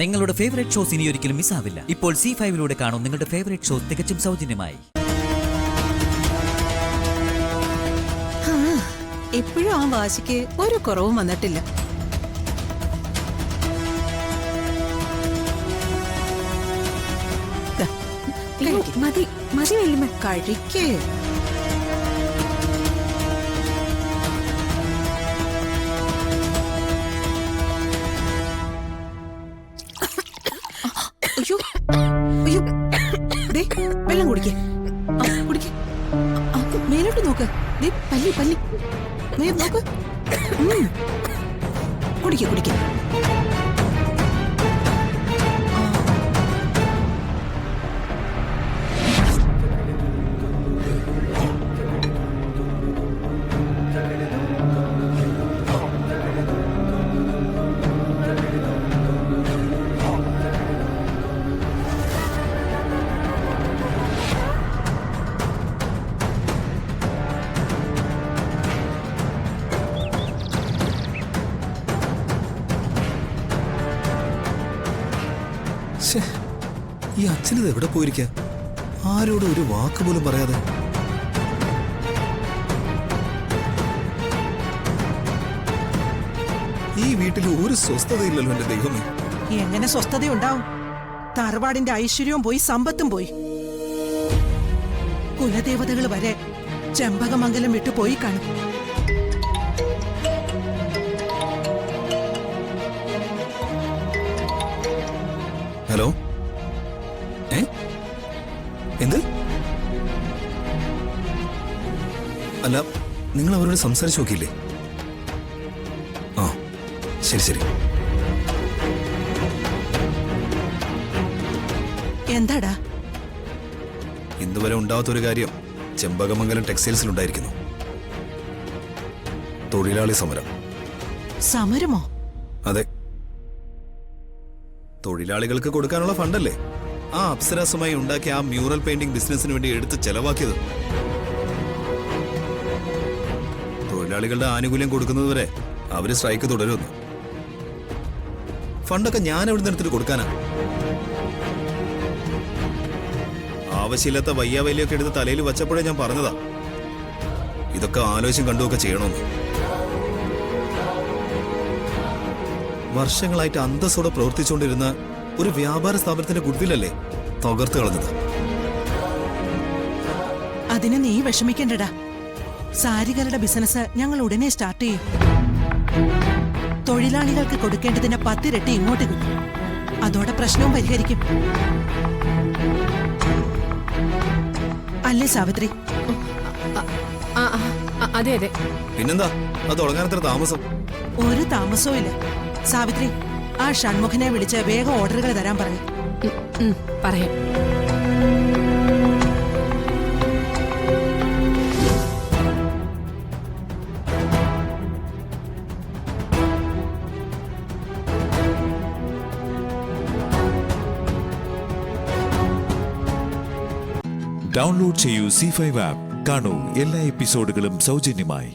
നിങ്ങളുടെ favourite shows ഇനി ഒരിക്കലും മിസ്സാവില്ല. ഇപ്പോൾ C5 കാണും നിങ്ങളുടെ ഫേവറേറ്റ് ഷോസ് തികച്ചും സൗജന്യമായി. എപ്പോഴും ആ വാശിക്ക് ഒരു കുറവും വന്നിട്ടില്ല. മതി മതി വല്യമ്മ, കഴിക്കേ. അയ്യോ അയ്യോ, ദേ വെള്ളം കുടിക്കേ, കുടിക്കേ. മേലോട്ട് നോക്ക്, ദേ പല്ലി പല്ലി, നേരെ നോക്ക്. കുടിക്കേ കുടിക്കേ. ഈ അച്ഛനത് എവിടെ പോയിരിക്ക? ആരോടും ഒരു വാക്ക് പോലും പറയാതെ. ഈ വീട്ടിൽ ഒരു സ്വസ്ഥതയില്ലല്ലോ എന്റെ ദൈവമേ. എങ്ങനെ സ്വസ്ഥതയുണ്ടാവും? തറവാടിന്റെ ഐശ്വര്യവും പോയി, സമ്പത്തും പോയി. കുലദേവതകൾ വരെ ചെമ്പകമംഗലം വിട്ടു പോയി കാണും. ഹലോ, എന്ത്? അല്ല, നിങ്ങൾ അവരോട് സംസാരിച്ചു നോക്കിയില്ലേ? ആ ശരി ശരി. എന്താടാ? ഇന്നുവരെ ഉണ്ടാവാത്തൊരു കാര്യം ചെമ്പകമംഗലം ടെക്സ്റ്റൈൽസിൽ ഉണ്ടായിരിക്കുന്നു. തൊഴിലാളി സമരം. സമരമോ? അതെ, തൊഴിലാളികൾക്ക് കൊടുക്കാനുള്ള ഫണ്ടല്ലേ ആ അപ്സരസുമായി ഉണ്ടാക്കിയ ആ മ്യൂറൽ പെയിന്റിംഗ് ബിസിനസിന് വേണ്ടി എടുത്ത് ചെലവാക്കിയത്. തൊഴിലാളികളുടെ ആനുകൂല്യം കൊടുക്കുന്നതുവരെ അവര് സ്ട്രൈക്ക് തുടരുന്നു. ഫണ്ടൊക്കെ ഞാൻ എവിടെ നിന്നെടുത്തിട്ട് കൊടുക്കാനാ? ആവശ്യമില്ലാത്ത വയ്യാവലിയൊക്കെ എടുത്ത് തലയിൽ വച്ചപ്പോഴേ ഞാൻ പറഞ്ഞതാ ഇതൊക്കെ ആലോചിച്ചും കണ്ടുമൊക്കെ ചെയ്യണമെന്ന്. വർഷങ്ങളായിട്ട് അന്തസ്സോടെ പ്രവർത്തിച്ചുകൊണ്ടിരുന്ന ഒരു വ്യാപാര സ്ഥാപനത്തിന്റെ ഗുഡ്വില്ലല്ലേ തകർത്ത് കളഞ്ഞത്. അതിന് നീ വിഷമിക്കണ്ടടാ. സാരികളുടെ ബിസിനസ് ഞങ്ങൾ ഉടനെ സ്റ്റാർട്ട് ചെയ്യും. തൊഴിലാളികൾക്ക് കൊടുക്കേണ്ടതിന്റെ 10 ഇരട്ടി ഇങ്ങോട്ട് കിട്ടും. അതോടെ പ്രശ്നവും പരിഹരിക്കും. അല്ലേ സാവിത്രി? അതെ അതെ. പിന്നെന്താ അത് തുടങ്ങാനത്ര താമസം? ഒരു താമസവും ഇല്ല. സാവിത്രി, ആ ഷൺമുഖനെ വിളിച്ച് വേഗം ഓർഡറുകൾ തരാൻ പറഞ്ഞു. പറയാം. ഡൗൺലോഡ് ചെയ്യൂ C5 ആപ്പ്. കാണൂ എല്ലാ എപ്പിസോഡുകളും സൗജന്യമായി.